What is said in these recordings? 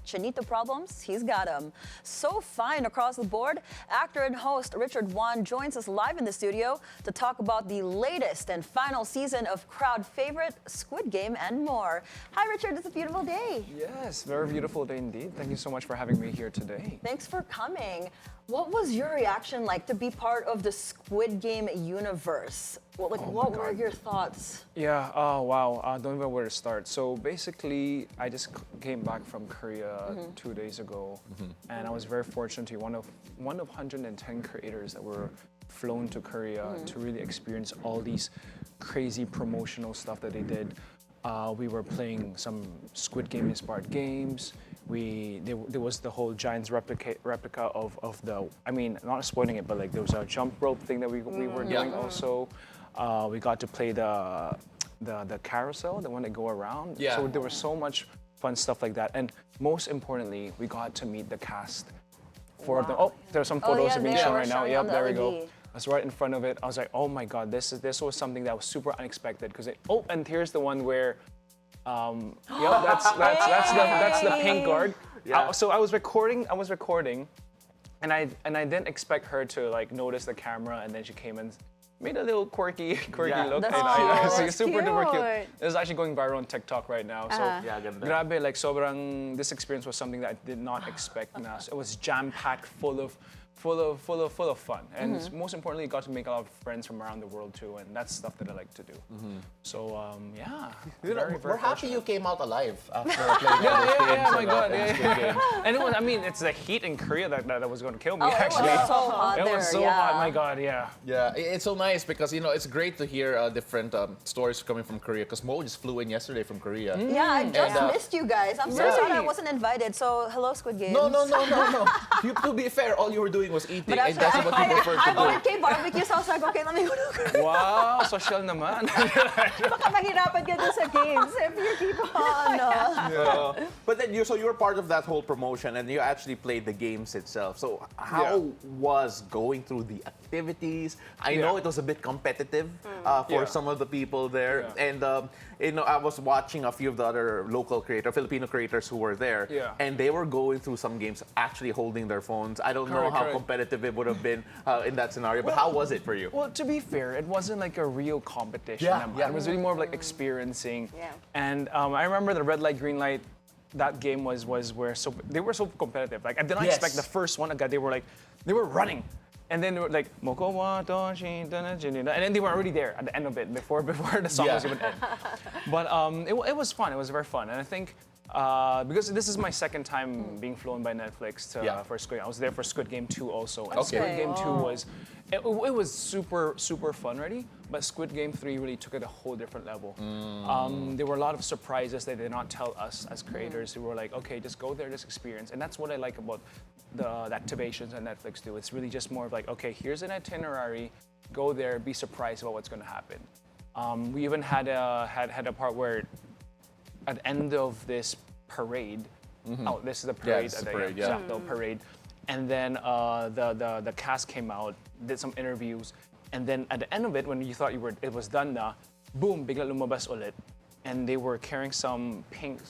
Chinito problems, he's got them. So fine across the board, actor and host Richard Juan joins us live in the studio to talk about the latest and final season of crowd favorite Squid Game and more. Hi Richard, it's a beautiful day. Yes, very beautiful day indeed. Thank you so much for having me here today. Thanks for coming. What was your reaction like to be part of the Squid Game universe? What were your thoughts? Yeah, oh wow, don't even know where to start. So basically, I just came back from Korea 2 days ago, and I was very fortunate to be one of 110 creators that were flown to Korea to really experience all these crazy promotional stuff that they did. We were playing some Squid Game inspired games. There was the whole Giants replica of the, I mean, not spoiling it, but like there was a jump rope thing that we were doing also. We got to play the carousel, the one that go around. Yeah. So there was so much fun stuff like that. And most importantly, we got to meet the cast. For the, oh, there's some photos yeah, being they shown were right now. showing Yep, on the there we LED. go. I was right in front of it. I was like, oh my God, this was something that was super unexpected. Because oh, and here's the one where, yep, that's the pink guard. Yeah. So I was recording, and I didn't expect her to like notice the camera, and then she came and made a little quirky look. That's and cute. it's super duper cute. cute. It's actually going viral on TikTok right now. So Yeah, ganda. grabe, like sobrang, this experience was something that I did not expect na. So it was jam-packed full of fun. And most importantly, got to make a lot of friends from around the world too, and that's stuff that I like to do. So yeah, You know, very, we're very happy fortunate. you came out alive after playing all those games. Yeah, my and, God, and Squid Games. And it was, I mean, it's the heat in Korea that was going to kill me, Oh, it actually. was so hot It there, was so yeah. hot, my God, yeah. Yeah, it's so nice because, you know, it's great to hear different stories coming from Korea because Mo just flew in yesterday from Korea. Yeah, I just And, missed you guys. I'm so Really? sorry I wasn't invited. So hello, Squid Game. No. To be fair, all you were doing was eating, But and that's what you prefer I to do. wanted K barbecue, so I was like, okay, let me go to Korea. Wow, social naman. Baka mahirapan ka dun sa games if you keep on. But then you were part of that whole promotion, and you actually played the games itself. So how was going through the activities? I know it was a bit competitive for some of the people there, and you know, I was watching a few of the other local Filipino creators who were there, and they were going through some games actually holding their phones. I don't know how Correct. competitive it would have been in that scenario, but how was it for you? Well, to be fair, it wasn't like a real competition. Yeah, yeah. It was really more of like experiencing. Yeah. And I remember the red light, green light. That game was where they were so competitive. Like I did not Yes. expect the first one. They were running. And then they were like, Moko wa to shin da na jin da. And then they were already there at the end of it before the song was even end. But it was fun. It was very fun. And I think because this is my second time being flown by Netflix for Squid Game. I was there for Squid Game 2 also. And Okay. Squid Game 2 was it was super fun already. But Squid Game 3 really took it a whole different level. There were a lot of surprises they did not tell us as creators. Who were like, okay, just go there, just experience. And that's what I like about the activations that Netflix do. It's really just more of like, okay, here's an itinerary. Go there, be surprised about what's going to happen. We even had a part where at the end of this parade, oh, this is the parade, it's the parade, yeah. Cignal parade, and then the cast came out, did some interviews, and then at the end of it, when you thought it was done na, boom, bigla lumabas ulit. And they were carrying some pink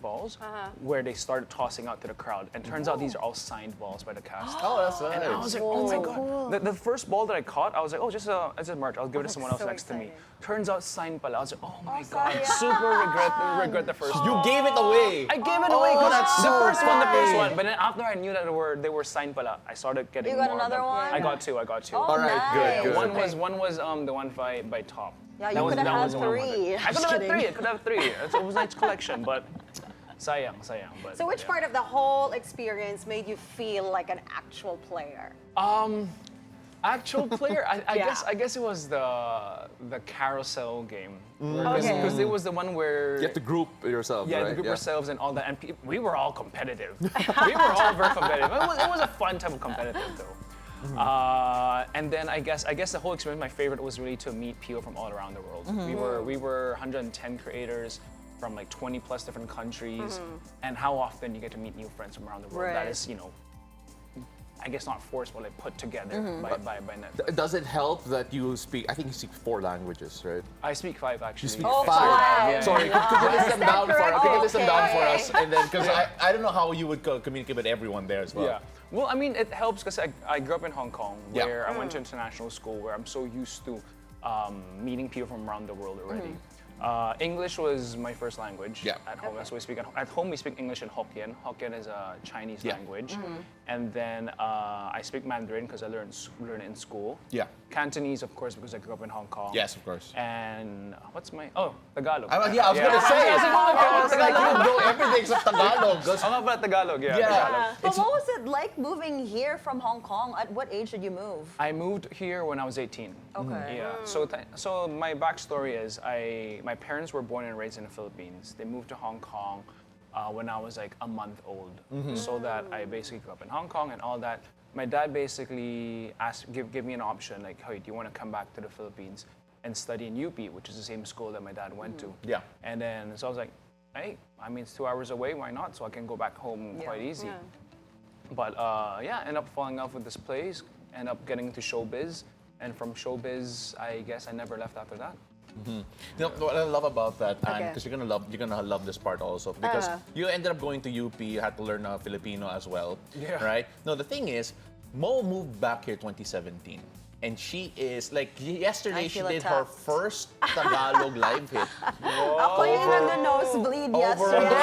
balls where they started tossing out to the crowd. And turns out these are all signed balls by the cast. Oh, that's nice. And I was like, oh my God. The first ball that I caught, I was like, oh, just a merch. I'll give it to someone else so next to me. exciting. Turns out signed pala. I was like, oh my God. sayang. Super regret the first You one. gave it away. I gave it away because that's the so first funny. one. But then after I knew that they were signed pala, I started getting You got more of another them. one? I got two. Oh, All right, nice. good. One was the one by Top. Yeah, That you was- could have that had was the one I wanted. three. I could have three. It was a nice collection, but sayang. But, So which yeah. part of the whole experience made you feel like an actual player? Actual player, I Yeah. guess it was the carousel game Okay. because it was the one where You have to group yourself, yeah, right? the group ourselves and all that, and we were all competitive. We were all very competitive. It was a fun type of competitive though. And then I guess the whole experience, my favorite was really to meet people from all around the world. We were 110 creators from like 20 plus different countries, and how often you get to meet new friends from around the world. That Right. is, you know, I guess not forced, but like put together by Netflix. Does it help that you speak? I think you speak 4 languages, right? I speak 5 actually. You speak Oh, 5. five. Sorry, Wow. could you list them down for us? Could you list them down for Okay. us? And then, because I don't know how you would communicate with everyone there as well. Yeah. Well, I mean, it helps because I grew up in Hong Kong, Yeah. where I went to international school, where I'm so used to meeting people from around the world already. English was my first language Yeah. at home. That's what we speak at home. We speak English and Hokkien. Hokkien is a Chinese Yeah. language, and then I speak Mandarin because I learned it in school. Yeah. Cantonese, of course, because I grew up in Hong Kong. Yes, of course. And Tagalog. I was gonna say. I was like, you know everything except Tagalog. Tagalog, yeah. Yeah. Tagalog. But what was it like moving here from Hong Kong? At what age did you move? I moved here when I was 18. Okay. Yeah. So my backstory is my parents were born and raised in the Philippines. They moved to Hong Kong when I was like a month old, so that I basically grew up in Hong Kong and all that. My dad basically give me an option like, hey, do you want to come back to the Philippines and study in UP, which is the same school that my dad went to? Yeah. And then so I was like, hey, I mean it's 2 hours away, why not? So I can go back home quite easy. But end up falling in love with this place, end up getting into showbiz, and from showbiz, I guess I never left after that. You know, what I love about that, Anne, Okay. because you're gonna love this part also, because you ended up going to UP, you had to learn Filipino as well, Yeah. right? No, the thing is, Mo moved back here 2017. And she is, like, yesterday I she feel did her attacked. first Tagalog live hit. Ako yung nag-nosebleed yesterday.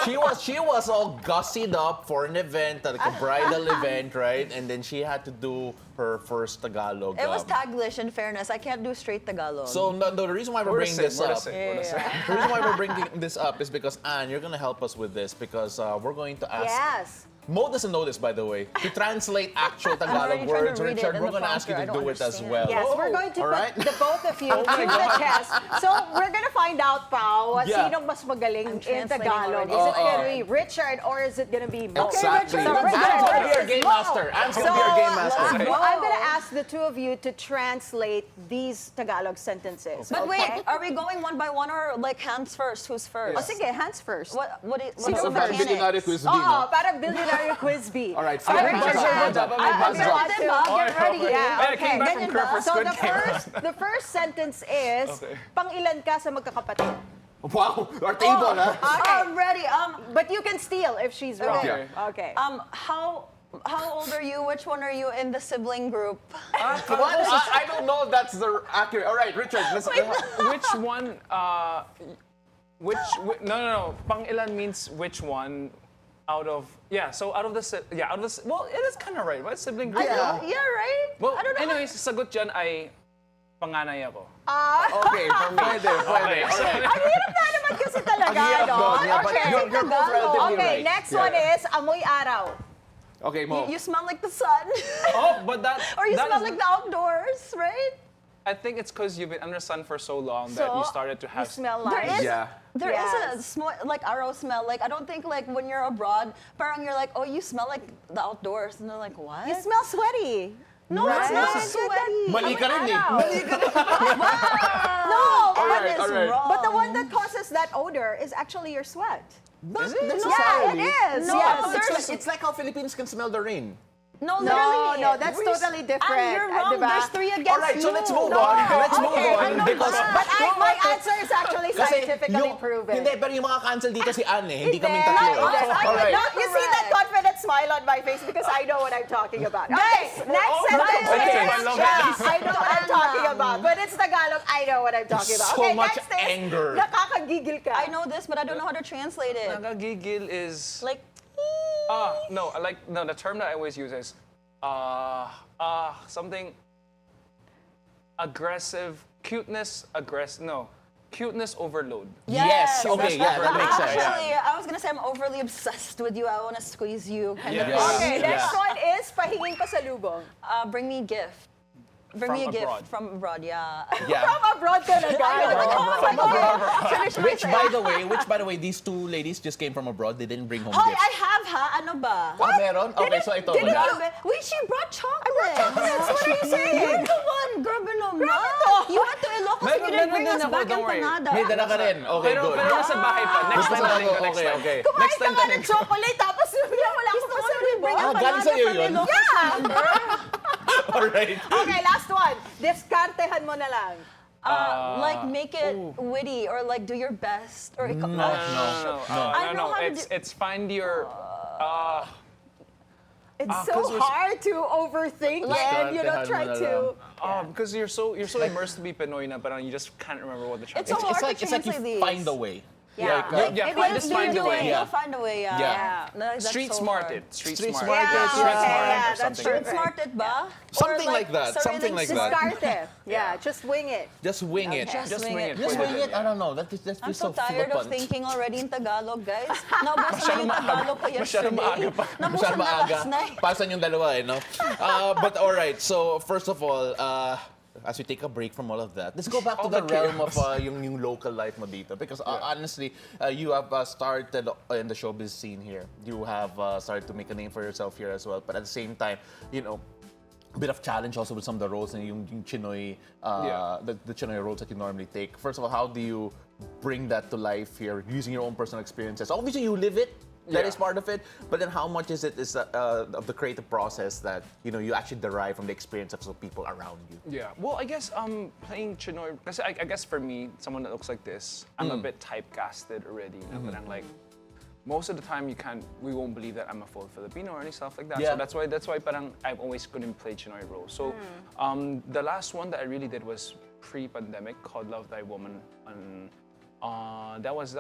She was all gussied up for an event, like a bridal event, right? And then she had to do her first Tagalog. It was Taglish, in fairness. I can't do straight Tagalog. So the reason why we're bringing this up, The the reason why we're bringing this up is because Anne, you're gonna help us with this because we're going to ask. Yes. Mo doesn't know this, by the way. To translate actual Tagalog already trying words, to read it Richard, in we're the going to ask you prompter. to I don't do it as understand. well. Yes, we're going to all put right? the both of you to the test. So we're going to find out, Pao, Yeah. sinong mas magaling in translating Tagalog. already. Is it going to be Richard or is it going to be Mo? Exactly. So Anne's Richard going to be our versus game Mo. master. Anne's going to be our game master. let's go. I'm going to ask the two of you to translate these Tagalog sentences. But okay? wait, are we going one by one or like hands first? Who's first? O sige, hands first. What's Sino the ba? mechanics? quiz bee, Oo, no? parang Bilyonaryo quiz bee. All right, So, sige. Richard, Hands up, I'm hands gonna up. get ready. Yeah, Hey, I came back okay. from Converge So Squid the first sentence is, Okay. pang-ilan ka sa magkakapatid? Wow, our table, huh? Okay. I'm ready. But you can steal if she's wrong. Okay. Okay. How old are you? Which one are you in the sibling group? What? I don't know if that's the accurate. All right, Richard, let's Which one? No. Pang-ilan means which one out of out of the well, it is kind of right. What sibling group? Yeah, right? Well, I don't know. anyways, sagot dyan ay panganay ako. Okay, for me. Pwede. All right. Ang hirap na naman kasi talaga, Ang hirap no? doon, yeah, but Okay. you're both relatively Okay, right. next Yeah. one is amoy araw. Okay, Mo. You smell like the sun. Oh, but that. Or you that smell is- like the outdoors, right? I think it's because you've been under sun for so long that So, you started to You have. smell There like... is, Yeah. there is Yes. a like arrow smell. Like I don't think like when you're abroad, parang you're like, oh, you smell like the outdoors, and they're like, what? You smell sweaty. No, Right? it's not Yes, sweaty. Mali ka rin eh. No, What right, is all right. wrong? but the one that causes that odor is actually your sweat. Not Yeah, necessarily. it is. No, Yes. It's like how Filipinos can smell the rain. No, No, literally. no, that's totally different. And you're wrong. diba? There's 3 against All right, so you. let's move No. on. Let's move Okay, on because But my answer is actually scientifically proven. Hindi, pero yung mga cancel dito si Anne, hindi kami Hindi. tatlo. Hindi. All right. No, you see that confident smile on my face because I know what I'm talking about. Okay, next sentence. okay. I love Yeah, I know what I'm talking about. But it's Tagalog, I know what I'm talking about. So Okay, much next is, anger. nakakagigil ka. I know this, but I don't know how to translate it. Nagagigil is. Like, No, the term that I always use is something aggressive, cuteness overload. Yes, okay, yeah, that makes sense. Actually, I was gonna say I'm overly obsessed with you. I want to squeeze you. Kind of. Yes. Okay, next Yeah. one is pahinging pasalubong. Bring me a gift. Bring me a From abroad. gift from abroad. Yeah. Yeah. From abroad talaga. Which by the way, these two ladies just came from abroad. They didn't bring home Hoy, gifts. I have ha. Ano ba? Ah, meron? Okay, so ito. Didn't wala. you? Wait, she brought chocolates. chocolates. What are you saying? You're the one. Grabe naman. You went to Ilocos and you didn't bring us back don't worry. empanada. May dala ka rin. Okay, Pero good. nasa bahay pa. Next time natin ko. Okay, okay. Kumain Next ka time nga natin ng chocolate tapos wala ko pasalubong. bring up galing another sa'yo from yun? Ilocos number. Alright. Okay, last one. Diskartehan mo na lang. Like make it witty or like do your best or No. I know how to do- It's find your. It's so 'cause we're- hard to overthink and try to. Because you're so immersed to be Pinoy na, but you just can't remember what the It's translation so hard It's to like you translate these. find a way. Yeah. just find a way. You'll find a way, Yeah. No, that's Street so smart hard. it. Street Street smart. smart it. Yeah, Street okay, smart yeah, or that's something. true. Street smarted ba? Something Or like that, something like that. Diskarte. Yeah, just wing it. Just wing it. Just wing it. Just wing it. I don't know. That is I'm just so tired of flippant. thinking already in Tagalog, guys. Naubusan na yung Tagalog ko yesterday. Masyadong maaga pa. Masyado Naubusan na maaga. last night. Pasan yung dalawa no? But all right, so first of all, as we take a break from all of that, let's go back to All the the realm of yung local life mo dito. Because honestly, you have started in the showbiz scene here. You have started to make a name for yourself here as well. But at the same time, a bit of challenge also with some of the roles and yung Chinoy, the Chinoy roles that you normally take. First of all, how do you bring that to life here using your own personal experiences? Obviously, you live it. That is part of it. But then how much is of the creative process that you actually derive from the experience of some people around you? Yeah. Well, I guess playing Chinoy, kasi I guess for me, someone that looks like this, I'm a bit typecasted already. But I'm like, most of the time we won't believe that I'm a full Filipino or any stuff like that. Yeah. So that's why parang I've always couldn't play Chinoy roles. So the last one that I really did was pre-pandemic called Love Thy Woman. And that was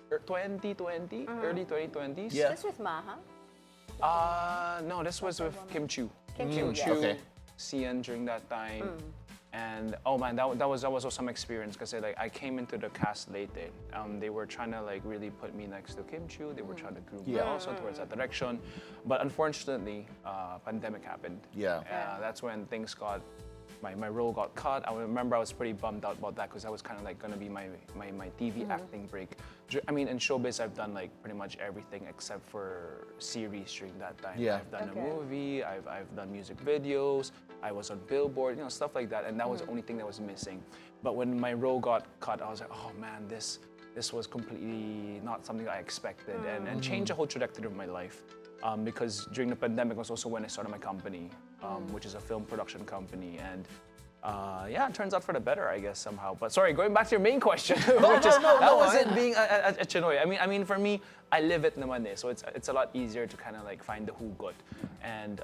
2020, early 2020s. Yeah. This with Maha? No, this was with Kim Chiu. Kim Kim Chiu, Chiu, okay. Cian during that time. And oh man, that was also some experience because I came into the cast late. They were trying to really put me next to Kim Chiu. They were trying to group me also towards that direction. But unfortunately, pandemic happened. Yeah. That's when things got. My role got cut. I remember I was pretty bummed out about that because that was kind of gonna be my TV acting break. I mean, in showbiz, I've done pretty much everything except for series during that time. Yeah. I've done a movie. I've done music videos. I was on Billboard, stuff like that. And that was the only thing that was missing. But when my role got cut, I was like, oh man, this was completely not something I expected, and changed the whole trajectory of my life. Because during the pandemic was also when I started my company, which is a film production company, and it turns out for the better, I guess somehow. But sorry, going back to your main question, which is that was it being a Chinoy. I mean, for me, I live it naman so it's a lot easier to kind of find the hugot, and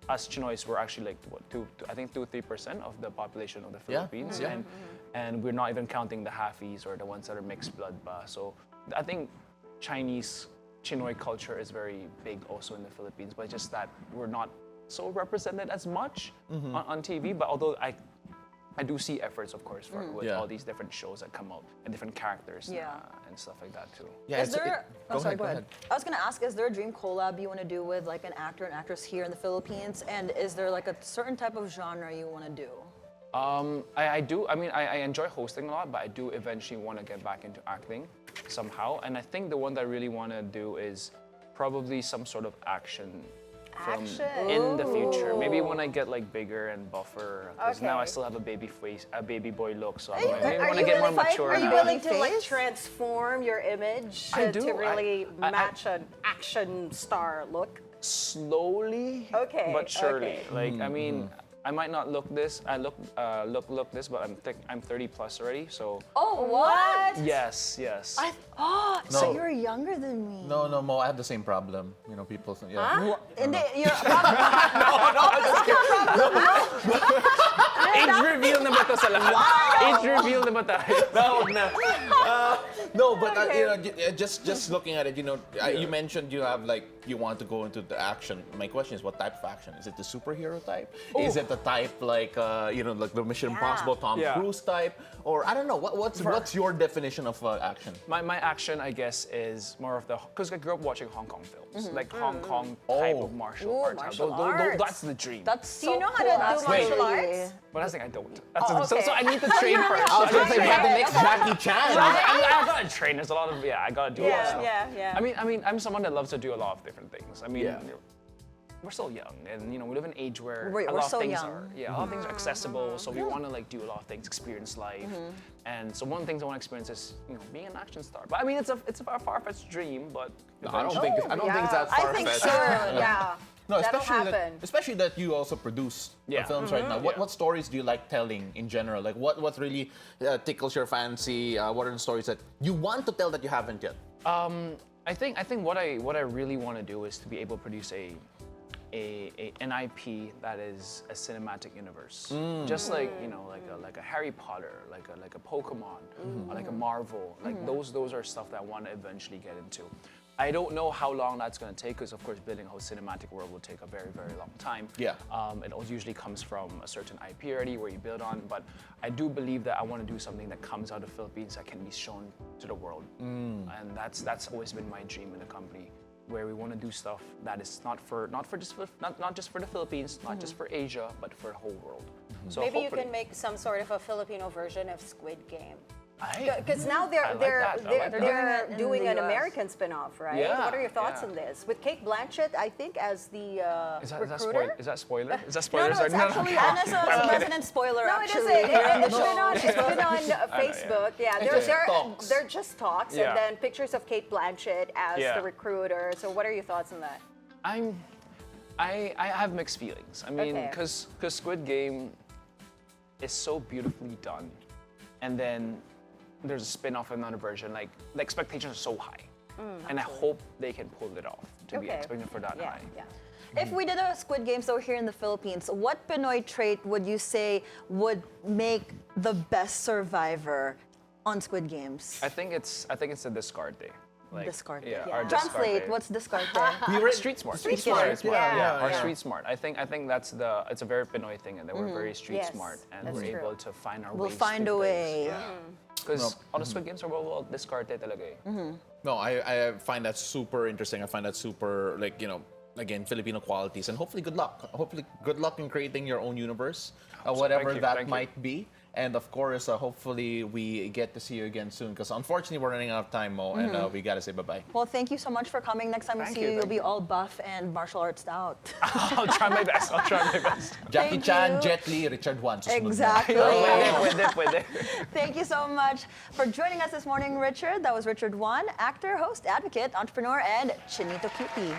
us Chinoys were actually I think 2-3% of the population of the Philippines, and we're not even counting the halfies or the ones that are mixed blood. So I think Chinese Chinoy culture is very big also in the Philippines, but just that we're not so represented as much on TV. But although I do see efforts, of course, with all these different shows that come out and different characters and stuff like that too. Yeah, Is there? go ahead. I was gonna ask, is there a dream collab you want to do with an actor and actress here in the Philippines? And is there a certain type of genre you want to do? I do. I mean, I enjoy hosting a lot, but I do eventually want to get back into acting somehow. And I think the one that I really want to do is probably some sort of action film in the future. Maybe when I get bigger and buffer. Because now I still have a baby face, a baby boy look. So maybe when I get more mature. Are you now. willing to transform your image to really match an action star look? Slowly, but surely. I mean, I might not look this. I look this, but I'm 30 plus already. So. Oh, what? Yes. So you're younger than me. No, Mo, I have the same problem. People say, Hindi, you're Age reveal na ba to sa lahat? Age reveal na ba tayo? No, but just looking at it, you mentioned you have you want to go into the action. My question is, what type of action? Is it the superhero type? Is it the type like the Mission Impossible Tom Cruise type? Or I don't know. What's your definition of action? My action, I guess, is more of because I grew up watching Hong Kong films, Hong Kong type of martial arts. Martial arts. That's the dream. That's so Do you know how cool, to do actually. martial arts? But that's the thing, I don't. okay. So I need to train first. I was going to say, we have the next Jackie Chan. I gotta train. There's a lot of I gotta do a lot of stuff. Yeah. I mean, I'm someone that loves to do a lot of different things. I mean, we're still young, and we live in an age where We're a lot so of things young. are a lot of things are accessible. So we want to like do a lot of things, experience life, and so one of the things I want to experience is being an action star. But I mean, it's a far-fetched dream, but No, I don't think it's that I far think fetched. so. Yeah. No, That'll especially happen. especially that you also produce films right now. What stories do you like telling in general? Like what really tickles your fancy? What are the stories that you want to tell that you haven't yet? I think what I really want to do is to be able to produce an IP that is a cinematic universe, just like like a Harry Potter, like a Pokemon, or like a Marvel. Like those are stuff that I want to eventually get into. I don't know how long that's going to take, because of course building a whole cinematic world will take a very, very long time. Yeah. It usually comes from a certain IP already where you build on, but I do believe that I want to do something that comes out of the Philippines that can be shown to the world. And that's always been my dream in the company, where we want to do stuff that is not just for the Philippines, not just for Asia, but for the whole world. So Maybe you hopefully- can make some sort of a Filipino version of Squid Game. Aye. Because now I like that. I like that. they're in doing the an US. American spin-off, right? Yeah, What are your thoughts yeah. on this? With Kate Blanchett, I think, as the recruiter. Is that spoiler? Is that No, spoiler? no, it's actually Anna's a resident spoiler, No, it actually. isn't. here on the It's show. been on Facebook. Yeah, they're just talks, Yeah. and then pictures of Kate Blanchett as Yeah. the recruiter. So, what are your thoughts on that? I have mixed feelings. I mean, Okay. because Squid Game is so beautifully done, and then there's a spin-off, another version. Like the expectations are so high, and I hope they can pull it off to be Okay. expecting for that Yeah, high. yeah. If we did a Squid Game show here in the Philippines, what Pinoy trait would you say would make the best survivor on Squid Games? I think it's a discard day. Like, Discard. Yeah. Yeah. Or discard Translate, day. what's discard? Street smart. Street smart, yeah. Or Yeah. street smart. I think it's a very Pinoy thing, and that we're very street Yes, smart, and that's we're true. able to find our We'll ways find to a things. way. Yeah. Because all the Squid Games are well discarded talaga eh. No, I find that super interesting. I find that super, like, again, Filipino qualities. And hopefully good luck. Hopefully good luck in creating your own universe, whatever Thank you, that thank you. might be. And of course, hopefully we get to see you again soon, because unfortunately we're running out of time, Mo, and we gotta say bye-bye. Well, thank you so much for coming. Next time we Thank see you, you, you'll thank be you. all buff and martial arts out. I'll try my best. Jackie Thank Chan, you. Jet Li, Richard Juan. susunod na. Exactly. Pwede. Thank you so much for joining us this morning, Richard. That was Richard Juan, actor, host, advocate, entrepreneur, and chinito cutie.